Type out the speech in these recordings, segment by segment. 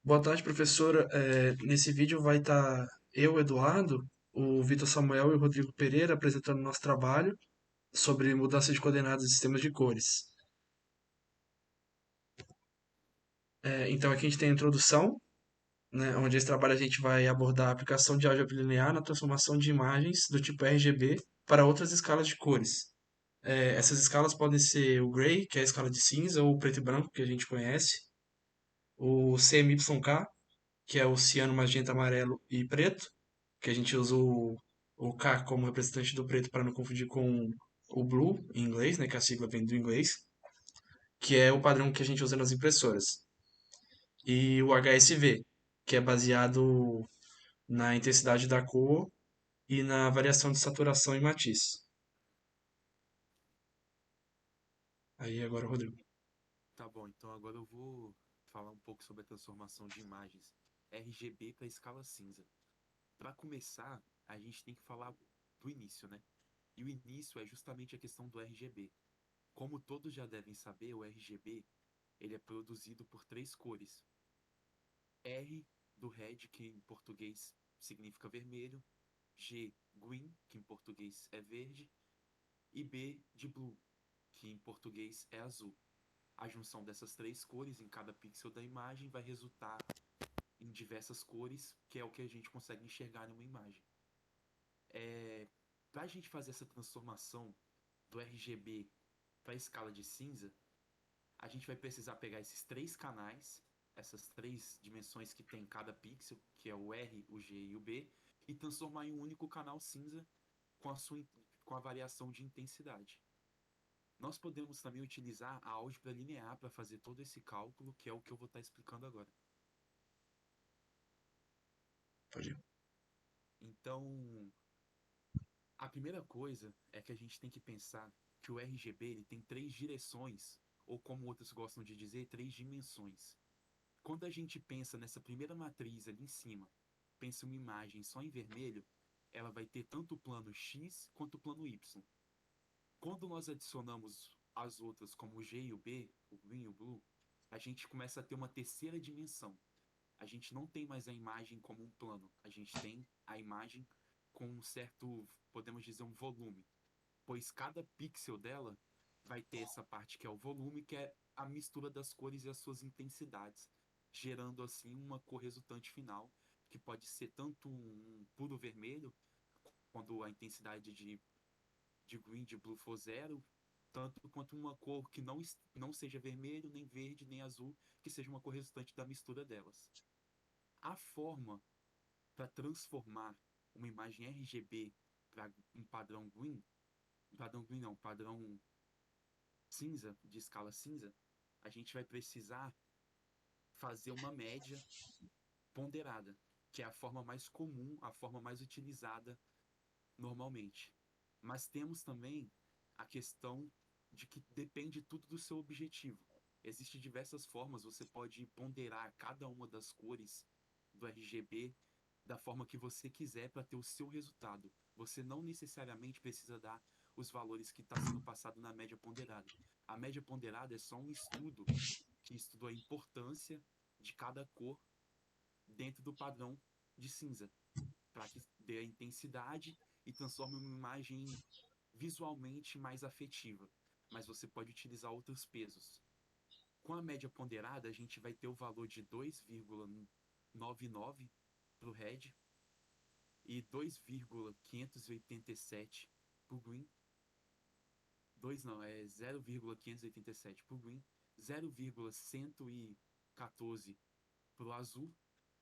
Boa tarde, professora. Nesse vídeo vai estar eu, Eduardo, o Vitor Samuel e o Rodrigo Pereira apresentando nosso trabalho sobre mudança de coordenadas e sistemas de cores. Então aqui a gente tem a introdução, né, onde esse trabalho a gente vai abordar a aplicação de álgebra linear na transformação de imagens do tipo RGB para outras escalas de cores. Essas escalas podem ser o gray, que é a escala de cinza, ou o preto e branco, que a gente conhece, o CMYK, que é o ciano, magenta, amarelo e preto, que a gente usa o K como representante do preto para não confundir com o blue em inglês, né, que a sigla vem do inglês, que é o padrão que a gente usa nas impressoras. E o HSV, que é baseado na intensidade da cor e na variação de saturação e matiz. Aí agora, Rodrigo. Tá bom, então agora eu vou falar um pouco sobre a transformação de imagens RGB para escala cinza. Para começar, a gente tem que falar do início, né? E o início é justamente a questão do RGB. Como todos já devem saber, o RGB ele é produzido por três cores. R do red, que em português significa vermelho, G, green, que em português é verde, e B de blue, que em português é azul. A junção dessas três cores em cada pixel da imagem vai resultar em diversas cores, que é o que a gente consegue enxergar em uma imagem. Para a gente fazer essa transformação do RGB para a escala de cinza, a gente vai precisar pegar esses três canais, essas três dimensões que tem em cada pixel, que é o R, o G e o B, e transformar em um único canal cinza com com a variação de intensidade. Nós podemos também utilizar a álgebra linear para fazer todo esse cálculo, que é o que eu vou estar explicando agora. Pode ir. Então, a primeira coisa é que a gente tem que pensar que o RGB ele tem três direções, ou como outros gostam de dizer, três dimensões. Quando a gente pensa nessa primeira matriz ali em cima, pensa uma imagem só em vermelho, ela vai ter tanto o plano X quanto o plano Y. Quando nós adicionamos as outras, como o G e o B, o green e o blue, a gente começa a ter uma terceira dimensão. A gente não tem mais a imagem como um plano, a gente tem a imagem com um certo, podemos dizer, um volume, pois cada pixel dela vai ter essa parte que é o volume, que é a mistura das cores e as suas intensidades, gerando assim uma cor resultante final, que pode ser tanto um puro vermelho, quando a intensidade de green, de blue for zero, tanto quanto uma cor que não seja vermelho, nem verde, nem azul, que seja uma cor resultante da mistura delas. A forma para transformar uma imagem RGB para um padrão green não, padrão cinza, de escala cinza, a gente vai precisar fazer uma média ponderada, que é a forma mais comum, a forma mais utilizada normalmente. Mas temos também a questão de que depende tudo do seu objetivo. Existem diversas formas, você pode ponderar cada uma das cores do RGB da forma que você quiser para ter o seu resultado. Você não necessariamente precisa dar os valores que está sendo passado na média ponderada. A média ponderada é só um estudo que estuda a importância de cada cor dentro do padrão de cinza, para que dê a intensidade e transforme uma imagem visualmente mais afetiva. Mas você pode utilizar outros pesos. Com a média ponderada, a gente vai ter o valor de 2,99 para o red e 2,587 para o green. 2 não, é 0,587 para o green, 0,114 para o azul,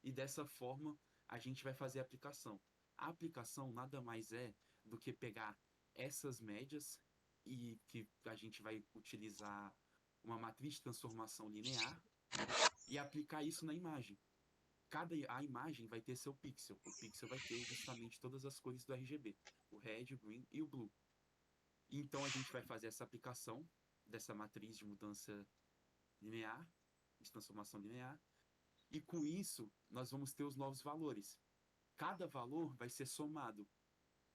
e dessa forma a gente vai fazer a aplicação. A aplicação nada mais é do que pegar essas médias e que a gente vai utilizar uma matriz de transformação linear e aplicar isso na imagem. A imagem vai ter seu pixel. O pixel vai ter justamente todas as cores do RGB, o red, o green e o blue. Então a gente vai fazer essa aplicação dessa matriz de mudança linear, de transformação linear, e com isso nós vamos ter os novos valores. Cada valor vai ser somado.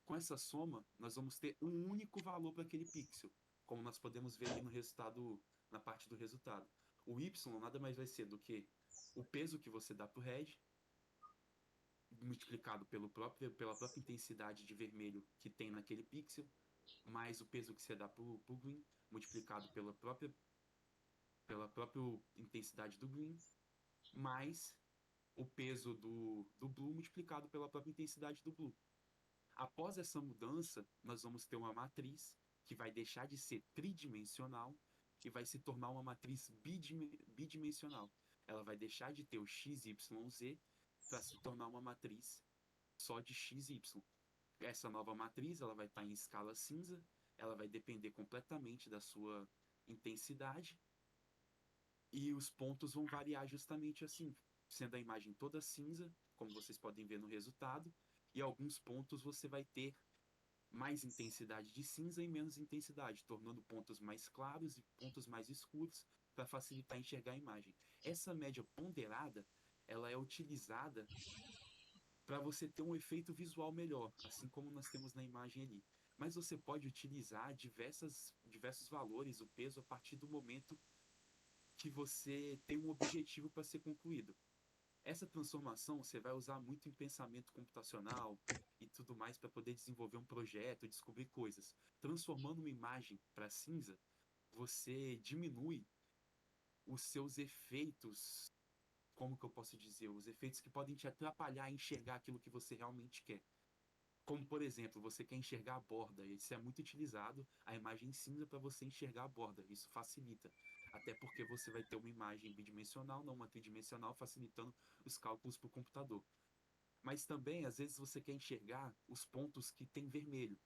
Com essa soma, nós vamos ter um único valor para aquele pixel, como nós podemos ver ali no resultado, na parte do resultado. O y nada mais vai ser do que o peso que você dá para o red, multiplicado pela própria intensidade de vermelho que tem naquele pixel, mais o peso que você dá para o green, multiplicado pela própria intensidade do green, mais o peso do blue multiplicado pela própria intensidade do blue. Após essa mudança, nós vamos ter uma matriz que vai deixar de ser tridimensional e vai se tornar uma matriz bidimensional. Ela vai deixar de ter o x, y, z para se tornar uma matriz só de x, y. Essa nova matriz ela vai estar em escala cinza, ela vai depender completamente da sua intensidade e os pontos vão variar justamente assim, sendo a imagem toda cinza, como vocês podem ver no resultado, e alguns pontos você vai ter mais intensidade de cinza e menos intensidade, tornando pontos mais claros e pontos mais escuros para facilitar enxergar a imagem. Essa média ponderada, ela é utilizada para você ter um efeito visual melhor, assim como nós temos na imagem ali. Mas você pode utilizar diversos valores, o peso, a partir do momento que você tem um objetivo para ser concluído. Essa transformação você vai usar muito em pensamento computacional e tudo mais para poder desenvolver um projeto, descobrir coisas. Transformando uma imagem para cinza, você diminui os seus efeitos, como que eu posso dizer, os efeitos que podem te atrapalhar a enxergar aquilo que você realmente quer. Como, por exemplo, você quer enxergar a borda, isso é muito utilizado, a imagem cinza para você enxergar a borda, isso facilita. Até porque você vai ter uma imagem bidimensional, não uma tridimensional, facilitando os cálculos para o computador. Mas também, às vezes, você quer enxergar os pontos que tem vermelho.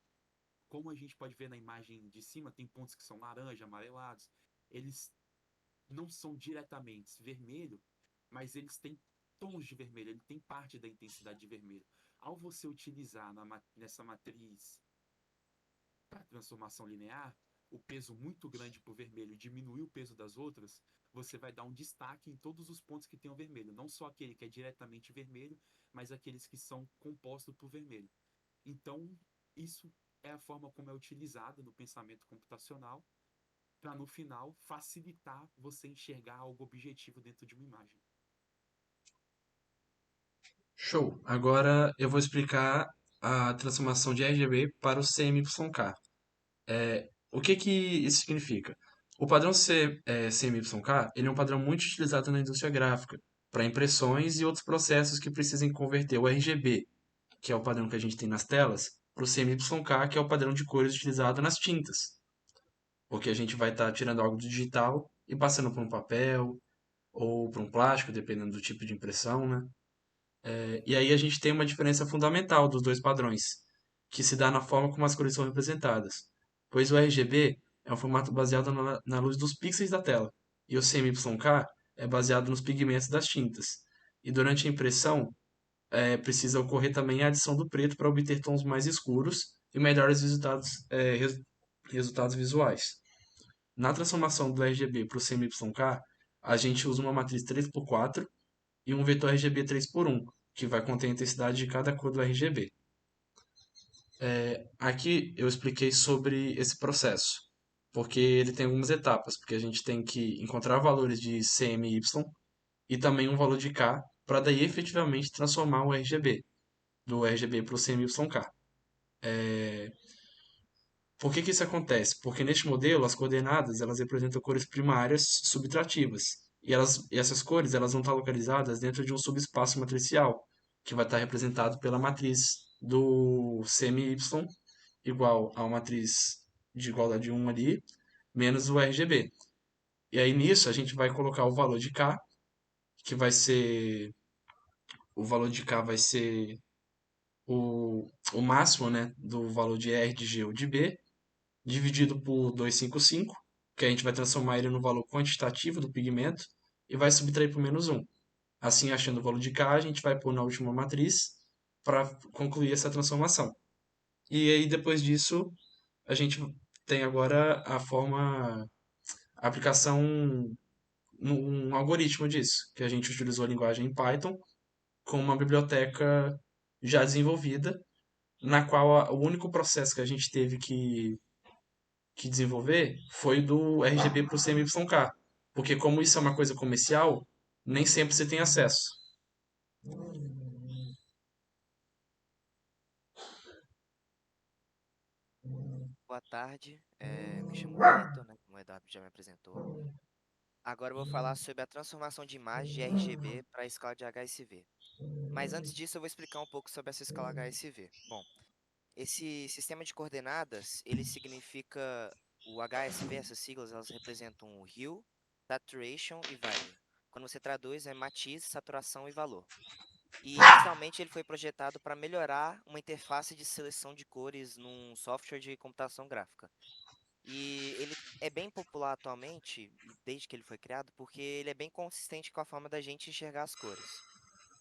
Como a gente pode ver na imagem de cima, tem pontos que são laranja, amarelados. Eles não são diretamente vermelho, mas eles têm tons de vermelho, ele tem parte da intensidade de vermelho. Ao você utilizar nessa matriz para transformação linear, o peso muito grande para o vermelho diminui o peso das outras, você vai dar um destaque em todos os pontos que tem o vermelho, não só aquele que é diretamente vermelho, mas aqueles que são compostos por vermelho. Então, isso é a forma como é utilizada no pensamento computacional para, no final, facilitar você enxergar algo objetivo dentro de uma imagem. Show. Agora eu vou explicar a transformação de RGB para o CMYK. O que que isso significa? O padrão CMYK, ele é um padrão muito utilizado na indústria gráfica, para impressões e outros processos que precisem converter o RGB, que é o padrão que a gente tem nas telas, para o CMYK, que é o padrão de cores utilizado nas tintas. Porque a gente vai estar tirando algo do digital e passando para um papel ou para um plástico, dependendo do tipo de impressão, né? E aí a gente tem uma diferença fundamental dos dois padrões, que se dá na forma como as cores são representadas. Pois o RGB é um formato baseado na luz dos pixels da tela, e o CMYK é baseado nos pigmentos das tintas. E durante a impressão, precisa ocorrer também a adição do preto para obter tons mais escuros e melhores resultados visuais. Na transformação do RGB para o CMYK, a gente usa uma matriz 3x4 e um vetor RGB 3x1, que vai conter a intensidade de cada cor do RGB. Aqui eu expliquei sobre esse processo, porque ele tem algumas etapas, porque a gente tem que encontrar valores de CMY e também um valor de K, para daí efetivamente transformar o RGB, do RGB para o CMYK. Por que que isso acontece? Porque neste modelo as coordenadas elas representam cores primárias subtrativas. E essas cores elas vão estar localizadas dentro de um subespaço matricial, que vai estar representado pela matriz do CMY igual a uma matriz de igualdade 1 ali, menos o RGB. E aí nisso a gente vai colocar o valor de K, que vai ser o valor de K vai ser o máximo, né, do valor de R, de G ou de B, dividido por 255, que a gente vai transformar ele no valor quantitativo do pigmento e vai subtrair por menos um. Assim, achando o valor de K, a gente vai pôr na última matriz para concluir essa transformação. E aí, depois disso, a gente tem agora a aplicação num algoritmo disso, que a gente utilizou a linguagem em Python com uma biblioteca já desenvolvida, na qual o único processo que a gente teve que desenvolver foi do RGB para o CMYK. Porque como isso é uma coisa comercial, nem sempre você tem acesso. Boa tarde, me chamo Vitor, né, como o Eduardo já me apresentou. Agora eu vou falar sobre a transformação de imagem de RGB para a escala de HSV. Mas antes disso, eu vou explicar um pouco sobre essa escala HSV. Bom, esse sistema de coordenadas, ele significa o HSV, essas siglas, elas representam o Hue, Saturation e Value. Quando você traduz, é matiz, saturação e valor. E inicialmente ele foi projetado para melhorar uma interface de seleção de cores num software de computação gráfica. E ele é bem popular atualmente, e desde que ele foi criado, porque ele é bem consistente com a forma da gente enxergar as cores.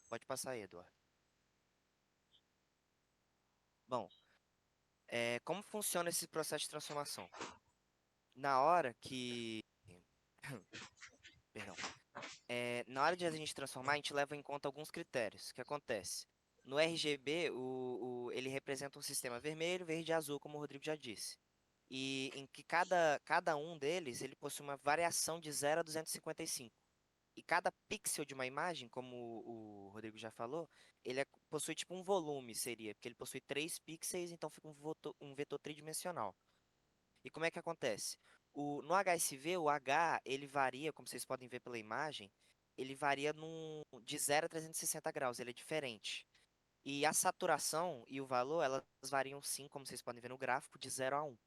Pode passar aí, Eduardo. Bom, como funciona esse processo de transformação? Na hora que. Perdão. Na hora de a gente transformar, a gente leva em conta alguns critérios. O que acontece? No RGB, ele representa um sistema vermelho, verde e azul, como o Rodrigo já disse. E em que cada um deles ele possui uma variação de 0 a 255. E cada pixel de uma imagem, como o Rodrigo já falou, possui tipo um volume, seria, porque ele possui 3 pixels, então fica um vetor tridimensional. E como é que acontece? No HSV, o H, ele varia, como vocês podem ver pela imagem, ele varia de 0 a 360 graus, ele é diferente. E a saturação e o valor, elas variam sim, como vocês podem ver no gráfico, de 0 a 1.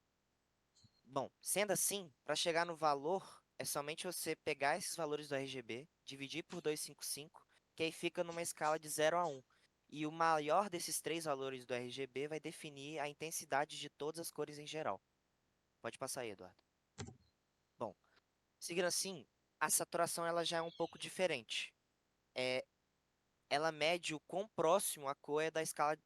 Bom, sendo assim, para chegar no valor, é somente você pegar esses valores do RGB, dividir por 255, que aí fica numa escala de 0 a 1. E o maior desses três valores do RGB vai definir a intensidade de todas as cores em geral. Pode passar aí, Eduardo. Bom, seguindo assim, a saturação ela já é um pouco diferente. É, ela mede o quão próximo a cor é da escala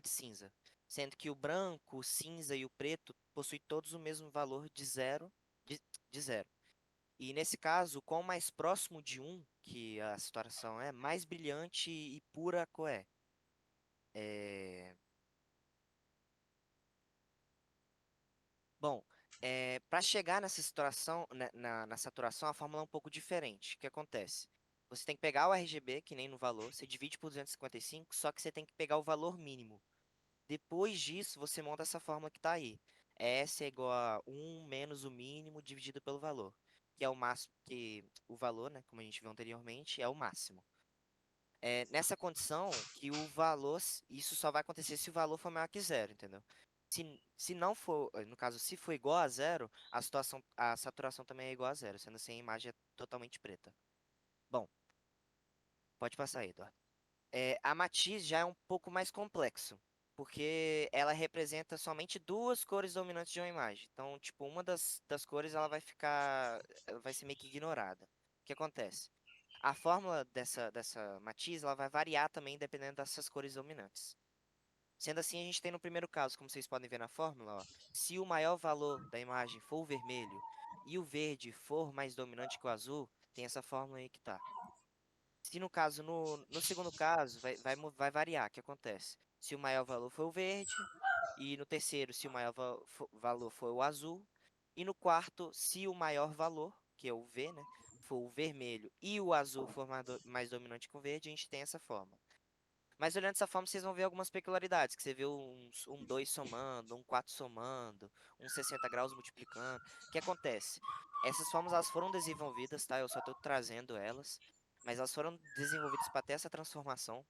de cinza, sendo que o branco, o cinza e o preto possuem todos o mesmo valor de, de zero. E nesse caso, quanto mais próximo de um que a saturação é, mais brilhante e pura a cor é. É, Bom, para chegar nessa saturação, na saturação, a fórmula é um pouco diferente. O que acontece? Você tem que pegar o RGB, que nem no valor, você divide por 255, só que você tem que pegar o valor mínimo. Depois disso, você monta essa fórmula que está aí. S é igual a 1 menos o mínimo dividido pelo valor, que é o máximo, que o valor, né, como a gente viu anteriormente, é o máximo. Nessa condição que o valor, isso só vai acontecer se o valor for maior que zero, entendeu? Se não for, no caso, se for igual a zero, a saturação também é igual a zero, sendo assim a imagem é totalmente preta. Bom, pode passar aí, Eduardo. A matiz já é um pouco mais complexo, porque ela representa somente duas cores dominantes de uma imagem. Então, tipo, uma das cores ela vai ser meio que ignorada. O que acontece? A fórmula dessa matiz ela vai variar também dependendo dessas cores dominantes. Sendo assim, a gente tem no primeiro caso, como vocês podem ver na fórmula, ó, se o maior valor da imagem for o vermelho e o verde for mais dominante que o azul, tem essa fórmula aí que tá. Se no caso, no segundo caso, vai variar. O que acontece? Se o maior valor for o verde, e no terceiro, se o maior valor for o azul, e no quarto, se o maior valor, que é o V, né, for o vermelho e o azul for mais dominante que o verde, a gente tem essa forma. Mas olhando dessa forma, vocês vão ver algumas peculiaridades, que você vê um 2 somando, um 4 somando, um 60 graus multiplicando. O que acontece? Essas formas elas foram desenvolvidas, tá? Eu só estou trazendo elas, mas elas foram desenvolvidas para ter essa transformação,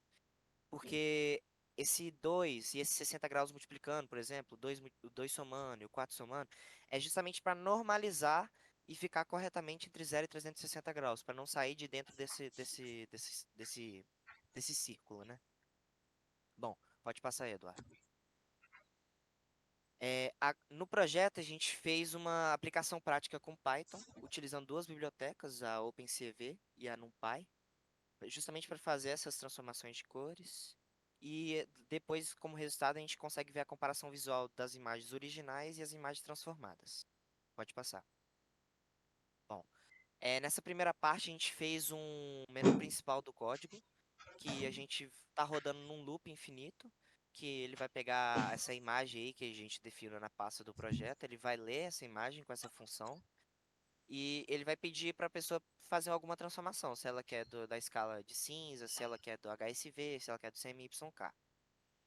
porque esse 2 e esse 60 graus multiplicando, por exemplo, o 2 somando e o 4 somando, é justamente para normalizar e ficar corretamente entre 0 e 360 graus, para não sair de dentro desse círculo, né? Bom, pode passar aí, Eduardo. No projeto, a gente fez uma aplicação prática com Python, utilizando duas bibliotecas, a OpenCV e a NumPy, justamente para fazer essas transformações de cores. E depois, como resultado, a gente consegue ver a comparação visual das imagens originais e as imagens transformadas. Pode passar. Bom, nessa primeira parte, a gente fez um menu principal do código, que a gente está rodando num loop infinito, que ele vai pegar essa imagem aí que a gente definiu na pasta do projeto, ele vai ler essa imagem com essa função, e ele vai pedir para a pessoa fazer alguma transformação, se ela quer da escala de cinza, se ela quer do HSV, se ela quer do CMYK.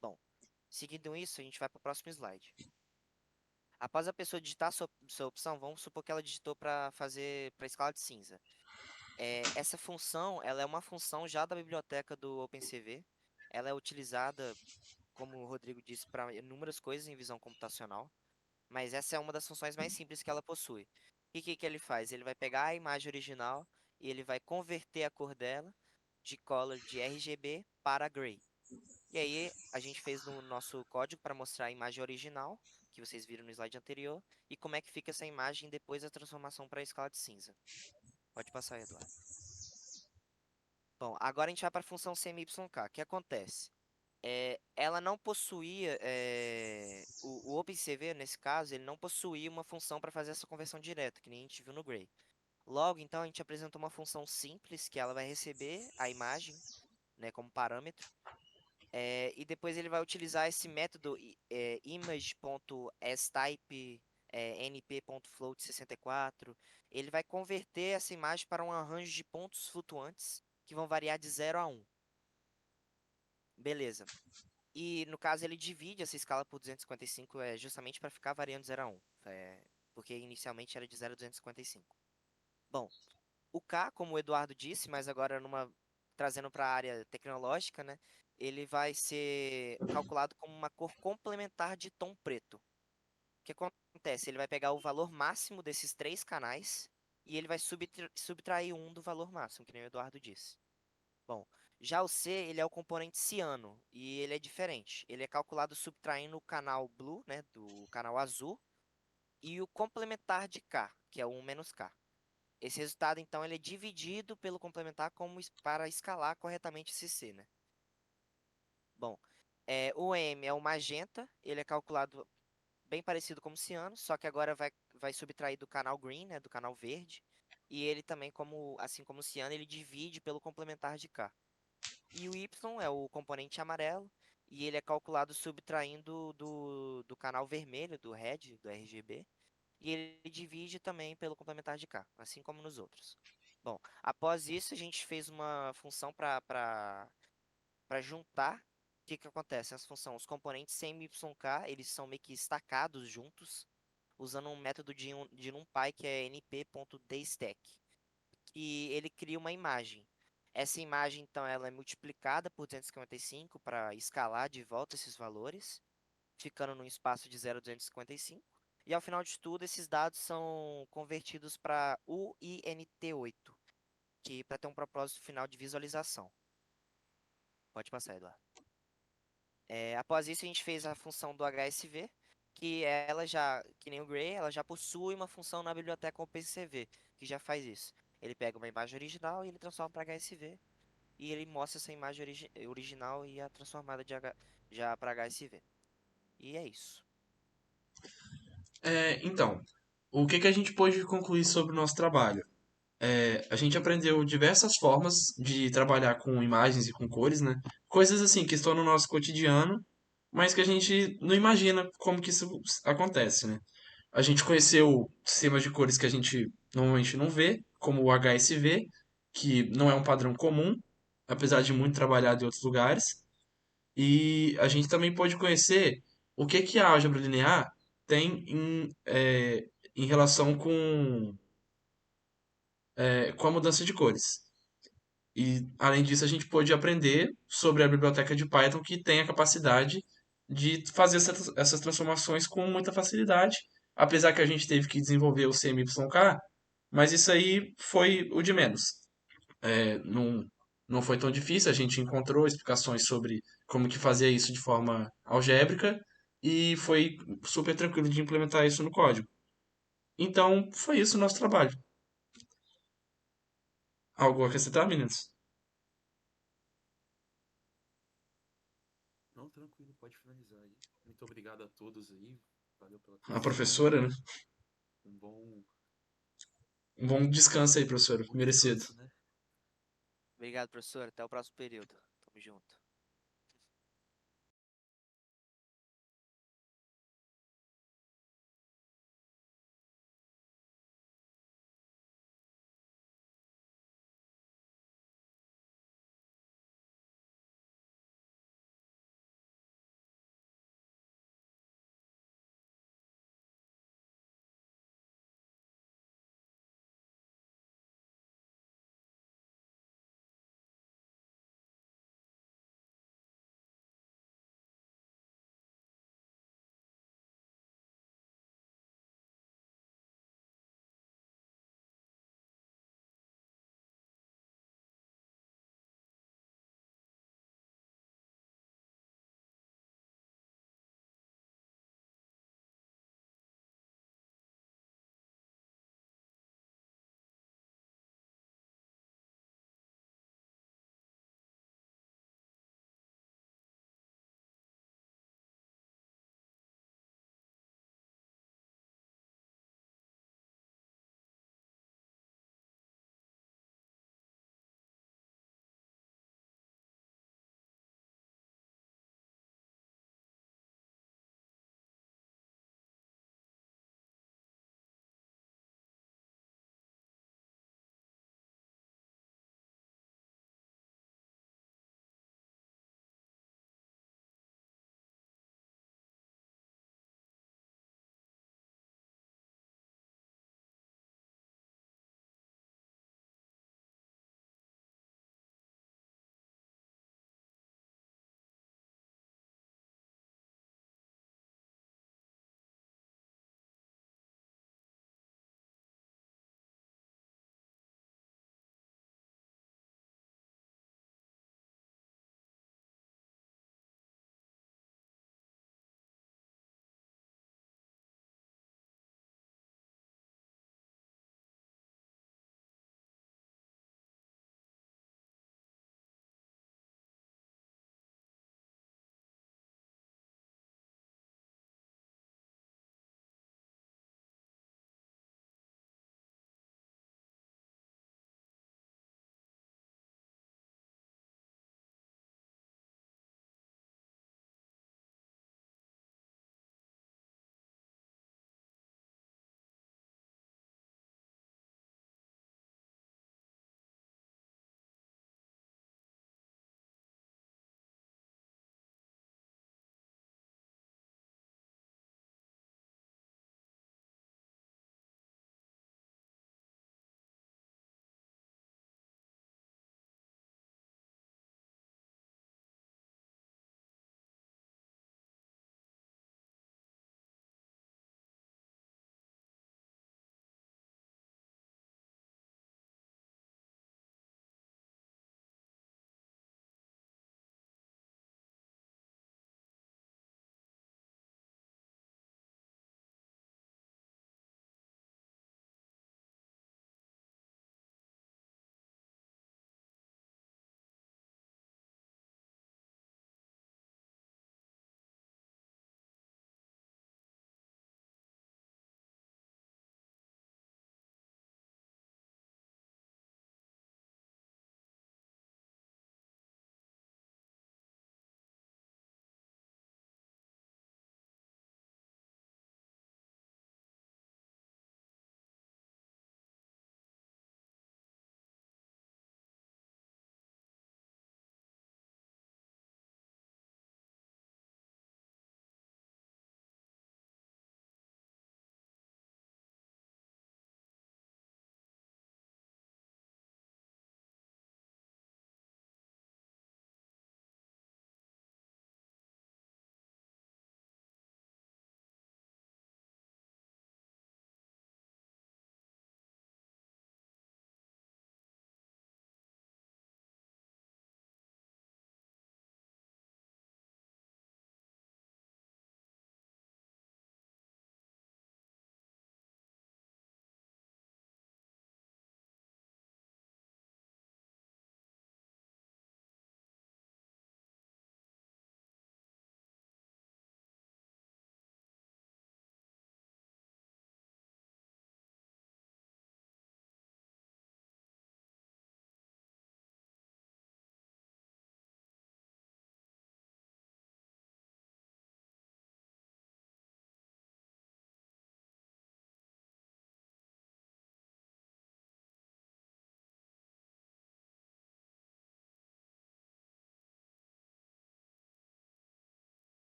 Bom, seguindo isso, a gente vai para o próximo slide. Após a pessoa digitar sua opção, vamos supor que ela digitou para fazer para a escala de cinza. Essa função, ela é uma função já da biblioteca do OpenCV. Ela é utilizada, como o Rodrigo disse, para inúmeras coisas em visão computacional, mas essa é uma das funções mais simples que ela possui. E o que que ele faz? Ele vai pegar a imagem original e ele vai converter a cor dela de color de RGB para gray. E aí a gente fez no nosso código para mostrar a imagem original, que vocês viram no slide anterior, e como é que fica essa imagem depois da transformação para a escala de cinza. Pode passar, Eduardo. Bom, agora a gente vai para a função CMYK. O que acontece? Ela não possuía, o OpenCV, nesse caso, ele não possuía uma função para fazer essa conversão direta, que nem a gente viu no Gray. Logo, então, a gente apresentou uma função simples, que ela vai receber a imagem, né, como parâmetro, e depois ele vai utilizar esse método image.astype np.float64. Ele vai converter essa imagem para um arranjo de pontos flutuantes que vão variar de 0 a 1. Beleza. E no caso ele divide essa escala por 255 justamente para ficar variando de 0 a 1, porque inicialmente era de 0 a 255. Bom, o K, como o Eduardo disse, mas agora trazendo para a área tecnológica, né, ele vai ser calculado como uma cor complementar de tom preto. O que acontece? Ele vai pegar o valor máximo desses três canais e ele vai subtrair um do valor máximo, que nem o Eduardo disse. Bom, já o C, ele é o componente ciano e ele é diferente. Ele é calculado subtraindo o canal blue, né, do canal azul, e o complementar de K, que é o 1 menos K. Esse resultado, então, ele é dividido pelo complementar para escalar corretamente esse C, né? Bom, o M é o magenta, ele é calculado bem parecido como o ciano, só que agora vai subtrair do canal green, né, do canal verde, e ele também, assim como o ciano, ele divide pelo complementar de K. E o Y é o componente amarelo, e ele é calculado subtraindo do canal vermelho, do red, do RGB, e ele divide também pelo complementar de K, assim como nos outros. Bom, após isso, a gente fez uma função para juntar. O que que acontece nessa função? Os componentes CMYK, eles são meio que estacados juntos, usando um método de NumPy que é np.dstack. E ele cria uma imagem. Essa imagem, então, ela é multiplicada por 255 para escalar de volta esses valores, ficando num espaço de 0 a 255. E ao final de tudo, esses dados são convertidos para UINT8, que para ter um propósito final de visualização. Pode passar, Eduardo. Após isso, a gente fez a função do HSV, que ela já, que nem o Gray, ela já possui uma função na biblioteca OpenCV, que já faz isso. Ele pega uma imagem original e ele transforma para HSV, e ele mostra essa imagem original e a transformada já para HSV. E é isso. Então, o que que a gente pôde concluir sobre o nosso trabalho? A gente aprendeu diversas formas de trabalhar com imagens e com cores, né? Coisas assim que estão no nosso cotidiano, mas que a gente não imagina como que isso acontece, né? A gente conheceu sistemas de cores que a gente normalmente não vê, como o HSV, que não é um padrão comum, apesar de muito trabalhado em outros lugares. E a gente também pôde conhecer o que que a álgebra linear tem em relação com a mudança de cores. E, além disso, a gente pôde aprender sobre a biblioteca de Python, que tem a capacidade de fazer essas transformações com muita facilidade, apesar que a gente teve que desenvolver o CMYK, mas isso aí foi o de menos. Não foi tão difícil, a gente encontrou explicações sobre como que fazia isso de forma algébrica e foi super tranquilo de implementar isso no código. Então, foi isso o nosso trabalho. Algo a acrescentar, meninos? Não, tranquilo, pode finalizar aí. Muito obrigado a todos aí. Valeu pela A atenção. professora, né? Um bom, Um bom descanso aí, professor. um bom Merecido. descanso, né? Obrigado, professor. Até o próximo período. Tamo junto.